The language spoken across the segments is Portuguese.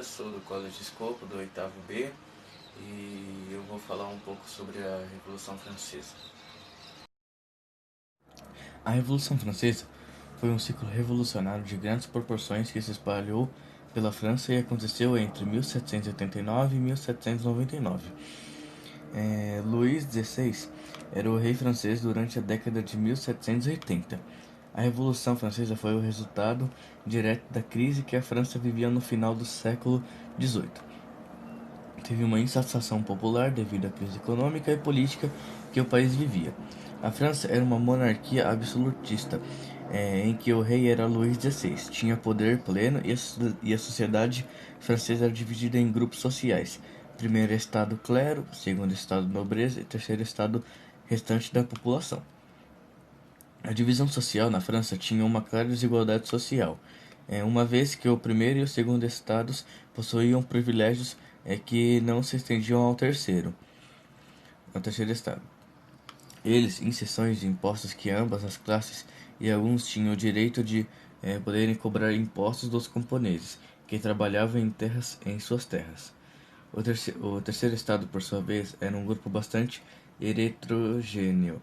dia, sou do Colégio Escopo, do 8º B, e eu vou falar um pouco sobre a Revolução Francesa. A Revolução Francesa foi um ciclo revolucionário de grandes proporções que se espalhou pela França e aconteceu entre 1789 e 1799. Luís XVI era o rei francês durante a década de 1780. A Revolução Francesa foi o resultado direto da crise que a França vivia no final do século XVIII. Teve uma insatisfação popular devido à crise econômica e política que o país vivia. A França era uma monarquia absolutista, em que o rei era Luís XVI, tinha poder pleno e a sociedade francesa era dividida em grupos sociais. Primeiro estado clero, segundo estado nobreza e terceiro estado restante da população. A divisão social na França tinha uma clara desigualdade social, uma vez que o primeiro e o segundo estados possuíam privilégios que não se estendiam ao terceiro estado. Eles, isenções de impostos que ambas as classes e alguns tinham o direito de poderem cobrar impostos dos camponeses que trabalhavam em suas terras. O terceiro estado, por sua vez, era um grupo bastante heterogêneo,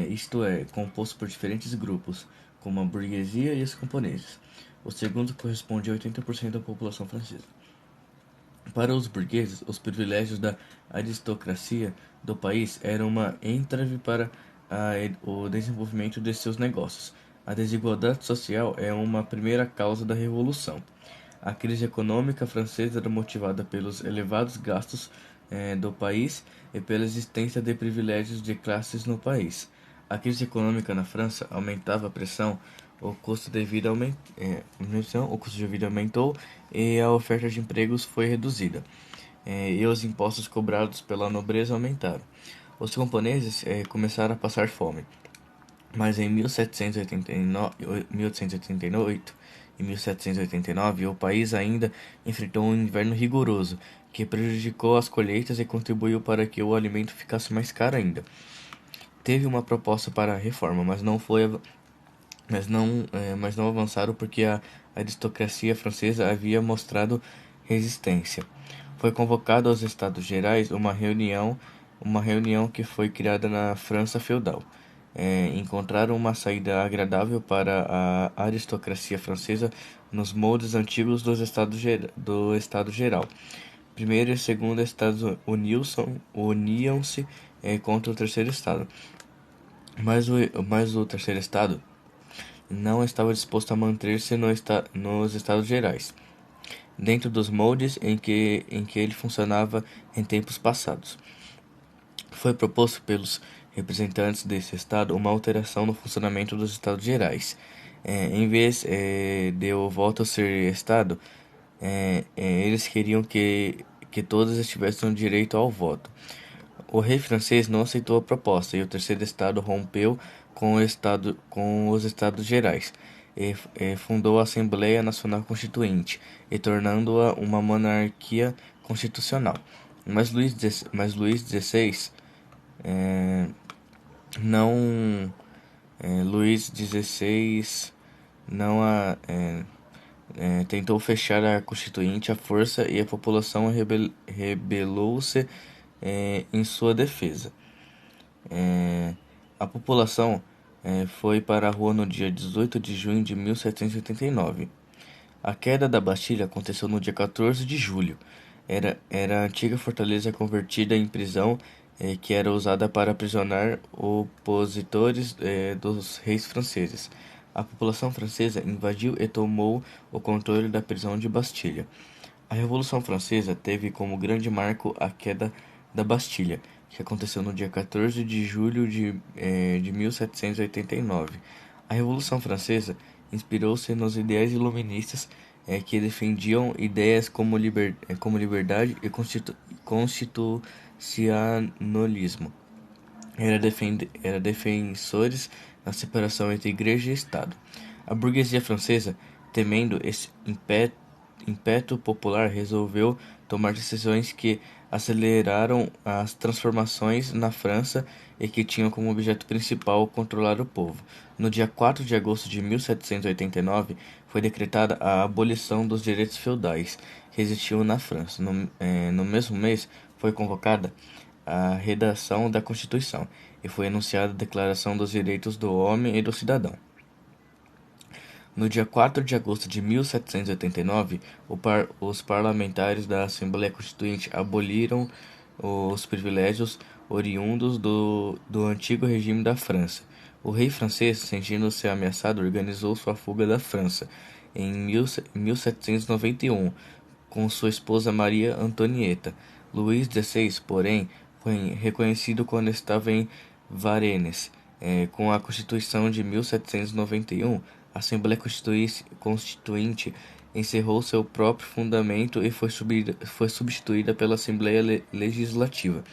isto é, composto por diferentes grupos, como a burguesia e os camponeses. O segundo correspondia a 80% da população francesa. Para os burgueses, os privilégios da aristocracia do país eram uma entrave para o desenvolvimento de seus negócios. A desigualdade social é uma primeira causa da revolução. A crise econômica francesa era motivada pelos elevados gastos do país e pela existência de privilégios de classes no país. A crise econômica na França aumentava a pressão, o custo de vida aumentou e a oferta de empregos foi reduzida, e os impostos cobrados pela nobreza aumentaram. Os camponeses começaram a passar fome, mas em 1888 e 1789 o país ainda enfrentou um inverno rigoroso que prejudicou as colheitas e contribuiu para que o alimento ficasse mais caro ainda. Teve uma proposta para a reforma, mas não avançaram porque a aristocracia francesa havia mostrado resistência. Foi convocada aos Estados Gerais uma reunião que foi criada na França feudal. Encontraram uma saída agradável para a aristocracia francesa nos moldes antigos do Estado Geral. Primeiro e segundo estados uniam-se contra o terceiro estado, mas o terceiro estado não estava disposto a manter-se nos Estados Gerais, dentro dos moldes em que ele funcionava em tempos passados. Foi proposto pelos representantes desse estado uma alteração no funcionamento dos Estados Gerais. Em vez de o voto ser estado, eles queriam que todos tivessem direito ao voto. O rei francês não aceitou a proposta e o terceiro estado rompeu com os Estados Gerais e fundou a Assembleia Nacional Constituinte, e tornando-a uma monarquia constitucional. Mas Luís XVI não Luís XVI não tentou fechar a Constituinte à força e a população rebelou-se em sua defesa. A população foi para a rua no dia 18 de junho de 1789. A queda da Bastilha aconteceu no dia 14 de julho. Era a antiga fortaleza convertida em prisão que era usada para aprisionar opositores dos reis franceses. A população francesa invadiu e tomou o controle da prisão de Bastilha. A Revolução Francesa teve como grande marco a queda da Bastilha, que aconteceu no dia 14 de julho de 1789. A Revolução Francesa inspirou-se nos ideais iluministas que defendiam ideias como liberdade e constitucionalismo. Era defensores da separação entre igreja e Estado. A burguesia francesa, temendo esse ímpeto popular, resolveu tomar decisões que aceleraram as transformações na França e que tinham como objeto principal controlar o povo. No dia 4 de agosto de 1789, foi decretada a abolição dos direitos feudais que existiam na França. No mesmo mês, foi convocada a redação da Constituição e foi anunciada a Declaração dos Direitos do Homem e do Cidadão. No dia 4 de agosto de 1789, os parlamentares da Assembleia Constituinte aboliram os privilégios oriundos do antigo regime da França. O rei francês, sentindo-se ameaçado, organizou sua fuga da França em 1791 com sua esposa Maria Antonieta. Luís XVI, porém, foi reconhecido quando estava em Varennes. Com a Constituição de 1791, a Assembleia Constituinte encerrou seu próprio fundamento e foi substituída pela Assembleia Legislativa.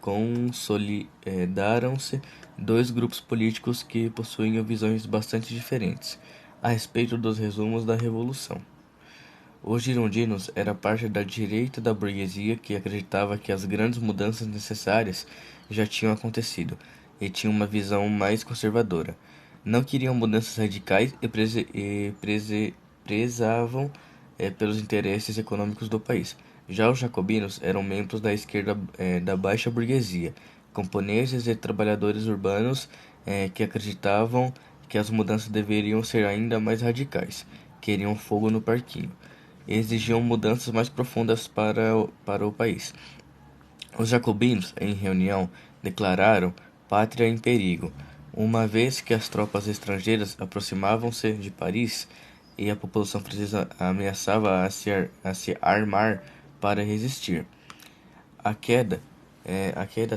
Consolidaram-se dois grupos políticos que possuíam visões bastante diferentes a respeito dos resumos da Revolução. Os girondinos eram parte da direita da burguesia que acreditava que as grandes mudanças necessárias já tinham acontecido e tinha uma visão mais conservadora. Não queriam mudanças radicais e prezavam pelos interesses econômicos do país. Já os jacobinos eram membros da esquerda da baixa burguesia, camponeses e trabalhadores urbanos que acreditavam que as mudanças deveriam ser ainda mais radicais. Queriam fogo no parquinho e exigiam mudanças mais profundas para o país. Os jacobinos, em reunião, declararam pátria em perigo, uma vez que as tropas estrangeiras aproximavam-se de Paris e a população francesa ameaçava a se armar para resistir. A queda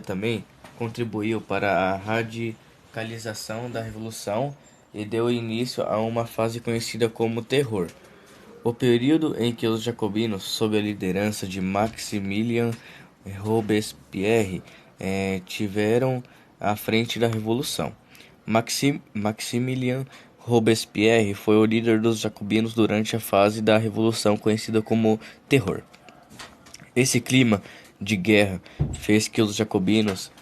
também contribuiu para a radicalização da Revolução e deu início a uma fase conhecida como Terror. O período em que os jacobinos, sob a liderança de Maximilien Robespierre, tiveram à frente da Revolução. Maximilien Robespierre foi o líder dos jacobinos durante a fase da Revolução conhecida como Terror. Esse clima de guerra fez que os jacobinos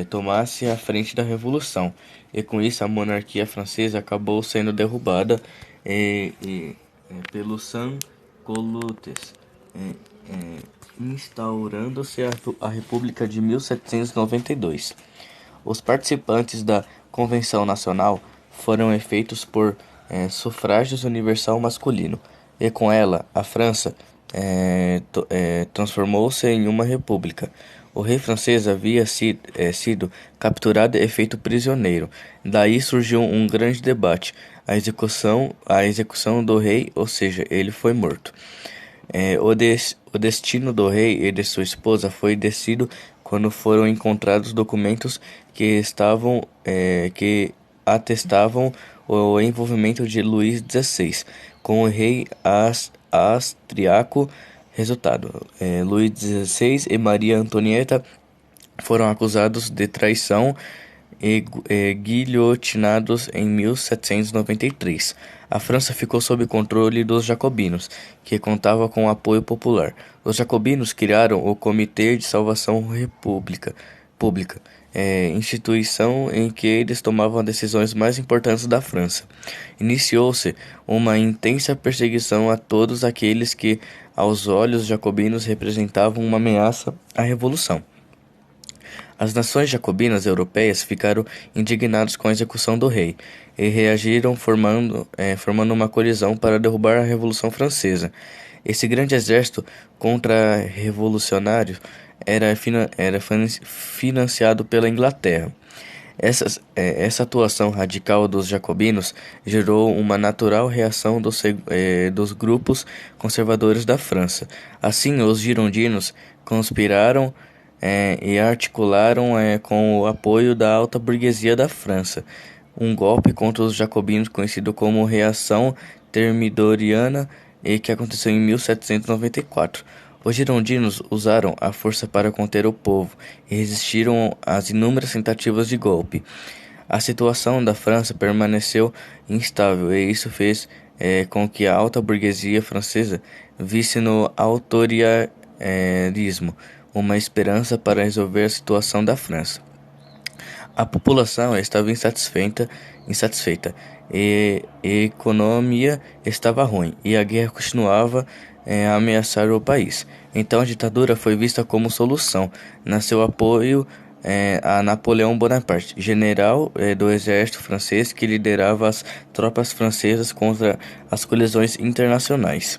tomassem a frente da Revolução, e com isso a monarquia francesa acabou sendo derrubada pelos sans-culottes, instaurando-se a República de 1792. Os participantes da Convenção Nacional foram eleitos por sufrágio universal masculino, e com ela a França transformou-se em uma república. O rei francês havia sido capturado e feito prisioneiro. Daí surgiu um grande debate: a execução do rei, ou seja, ele foi morto. O destino do rei e de sua esposa foi decidido quando foram encontrados documentos que atestavam o envolvimento de Luís XVI com o rei austríaco. Resultado: Luís XVI e Maria Antonieta foram acusados de traição e guilhotinados em 1793. A França ficou sob controle dos jacobinos, que contava com o apoio popular. Os jacobinos criaram o Comitê de Salvação Pública, instituição em que eles tomavam as decisões mais importantes da França. Iniciou-se uma intensa perseguição a todos aqueles que, aos olhos jacobinos, representavam uma ameaça à revolução. As nações jacobinas europeias ficaram indignadas com a execução do rei e reagiram formando uma coalizão para derrubar a Revolução Francesa. Esse grande exército contra-revolucionário era financiado pela Inglaterra. Essa atuação radical dos jacobinos gerou uma natural reação dos grupos conservadores da França. Assim, os girondinos conspiraram e articularam com o apoio da alta burguesia da França um golpe contra os jacobinos conhecido como Reação Termidoriana e que aconteceu em 1794. Os girondinos usaram a força para conter o povo e resistiram às inúmeras tentativas de golpe. A situação da França permaneceu instável e isso fez com que a alta burguesia francesa visse no autoritarismo uma esperança para resolver a situação da França. A população estava insatisfeita, e a economia estava ruim, e a guerra continuava a ameaçar o país. Então a ditadura foi vista como solução. Nasceu apoio a Napoleão Bonaparte, general do exército francês que liderava as tropas francesas contra as colisões internacionais.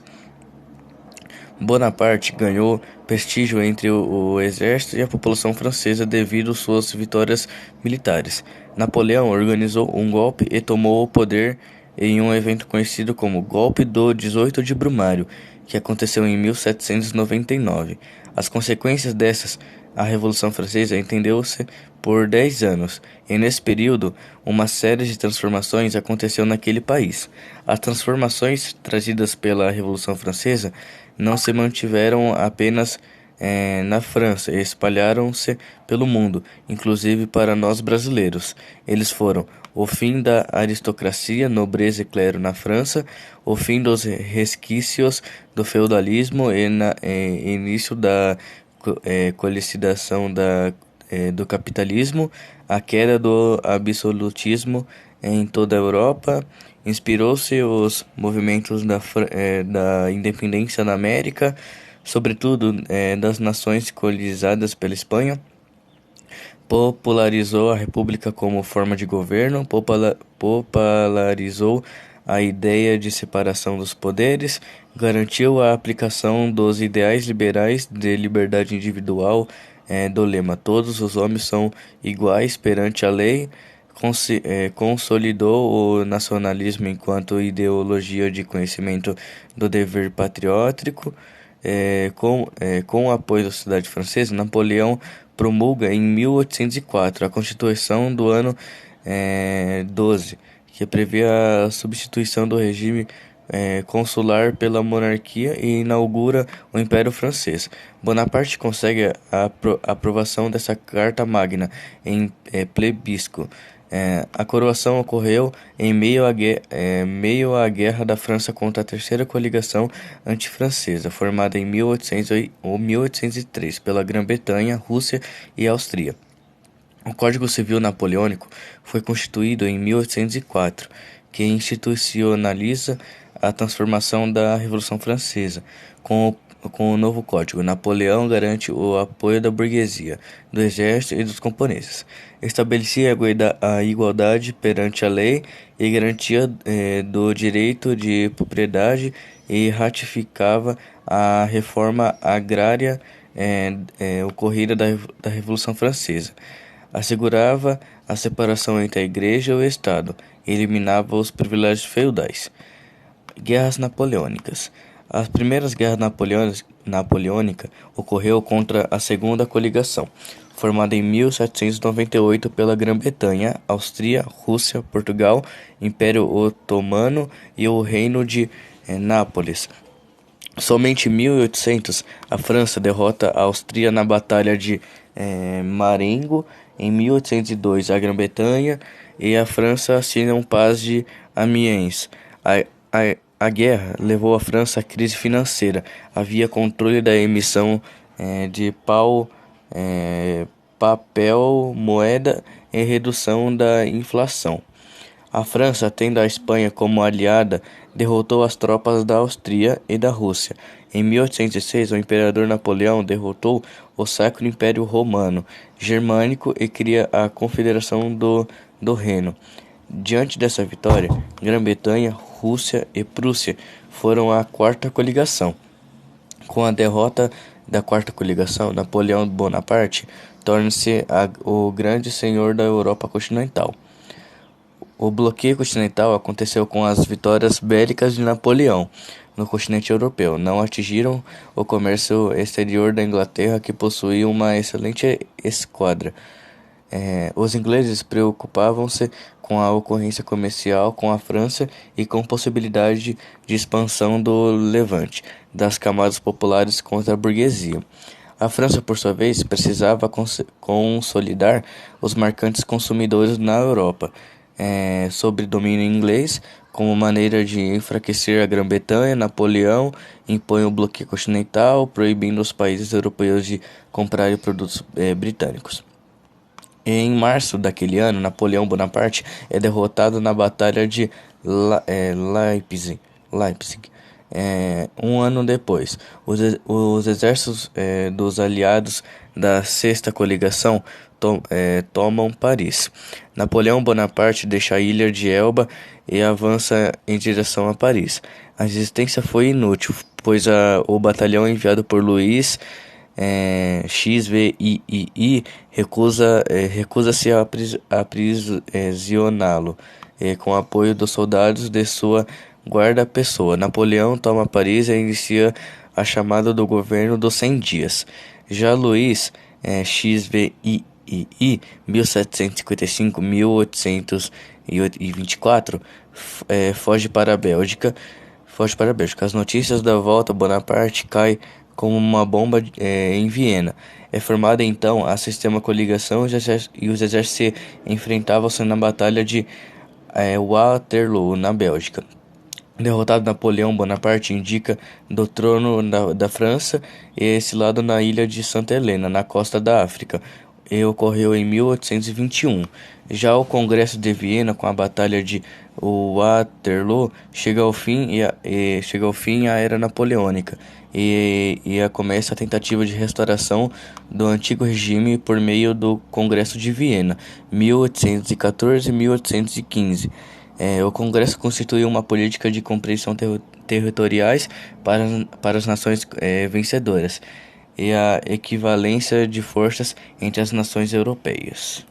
Bonaparte ganhou prestígio entre o exército e a população francesa devido às suas vitórias militares. Napoleão organizou um golpe e tomou o poder em um evento conhecido como Golpe do 18 de Brumário, que aconteceu em 1799. As consequências dessas, a Revolução Francesa entendeu-se por 10 anos, e nesse período, uma série de transformações aconteceu naquele país. As transformações trazidas pela Revolução Francesa não se mantiveram apenas na França e espalharam-se pelo mundo, inclusive para nós brasileiros. Eles foram o fim da aristocracia, nobreza e clero na França, o fim dos resquícios do feudalismo e início da colidização do capitalismo, a queda do absolutismo em toda a Europa. Inspirou-se os movimentos da independência na América, sobretudo das nações colonizadas pela Espanha. Popularizou a república como forma de governo, popularizou a ideia de separação dos poderes, garantiu a aplicação dos ideais liberais de liberdade individual, do lema "Todos os homens são iguais perante a lei", consolidou o nacionalismo enquanto ideologia de conhecimento do dever patriótico. Com o apoio da sociedade francesa, Napoleão promulga em 1804 a Constituição do ano 12, que prevê a substituição do regime consular pela monarquia e inaugura o Império Francês. Bonaparte consegue a aprovação dessa Carta Magna em plebiscito. A coroação ocorreu em meio à guerra da França contra a Terceira Coligação Antifrancesa, formada em 1803 pela Grã-Bretanha, Rússia e Áustria. O Código Civil Napoleônico foi constituído em 1804, que institucionaliza a transformação da Revolução Francesa. Com o novo código, Napoleão garante o apoio da burguesia, do exército e dos camponeses. Estabelecia a igualdade perante a lei e garantia do direito de propriedade e ratificava a reforma agrária ocorrida da Revolução Francesa. Assegurava a separação entre a Igreja e o Estado e eliminava os privilégios feudais. Guerras Napoleônicas. As primeiras guerras napoleônicas ocorreu contra a Segunda Coligação, formada em 1798 pela Grã-Bretanha, Áustria, Rússia, Portugal, Império Otomano e o Reino de Nápoles. Somente em 1800, a França derrota a Áustria na Batalha de Marengo. Em 1802, a Grã-Bretanha e a França assinam paz de Amiens. A guerra levou a França à crise financeira. Havia controle da emissão de papel, moeda e redução da inflação. A França, tendo a Espanha como aliada, derrotou as tropas da Áustria e da Rússia. Em 1806, o imperador Napoleão derrotou o Sacro Império Romano Germânico e cria a Confederação do Reno. Diante dessa vitória, Grã-Bretanha, Rússia e Prússia foram a Quarta Coligação. Com a derrota da Quarta Coligação, Napoleão Bonaparte torna-se o grande senhor da Europa continental. O bloqueio continental aconteceu com as vitórias bélicas de Napoleão no continente europeu. Não atingiram o comércio exterior da Inglaterra, que possuía uma excelente esquadra. Os ingleses preocupavam-se com a ocorrência comercial com a França e com possibilidade de expansão do Levante, das camadas populares contra a burguesia. A França, por sua vez, precisava consolidar os mercantes consumidores na Europa, sob domínio inglês. Como maneira de enfraquecer a Grã-Bretanha, Napoleão impõe o bloqueio continental, proibindo os países europeus de comprarem produtos britânicos. Em março daquele ano, Napoleão Bonaparte é derrotado na Batalha de Leipzig. Um ano depois, os exércitos dos aliados da Sexta Coligação tomam Paris. Napoleão Bonaparte deixa a ilha de Elba e avança em direção a Paris. A resistência foi inútil, pois o batalhão enviado por Luís XVI recusa-se a aprisioná-lo, com apoio dos soldados de sua guarda-pessoa. Napoleão toma Paris e inicia a chamada do Governo dos 100 Dias. Já Luís XVI 1755-1824 foge para a Bélgica. As notícias da volta Bonaparte caem como uma bomba em Viena. É formada então a Sistema Coligação e os exércitos se enfrentavam-se na Batalha de Waterloo, na Bélgica. Derrotado, Napoleão Bonaparte indica do trono da França e exilado na ilha de Santa Helena, na costa da África, e ocorreu em 1821. Já o Congresso de Viena, com a Batalha de Waterloo, chega ao fim a Era Napoleônica e começa a tentativa de restauração do antigo regime por meio do Congresso de Viena, 1814 e 1815. O Congresso constituiu uma política de compreensão territoriais para as nações vencedoras e a equivalência de forças entre as nações europeias.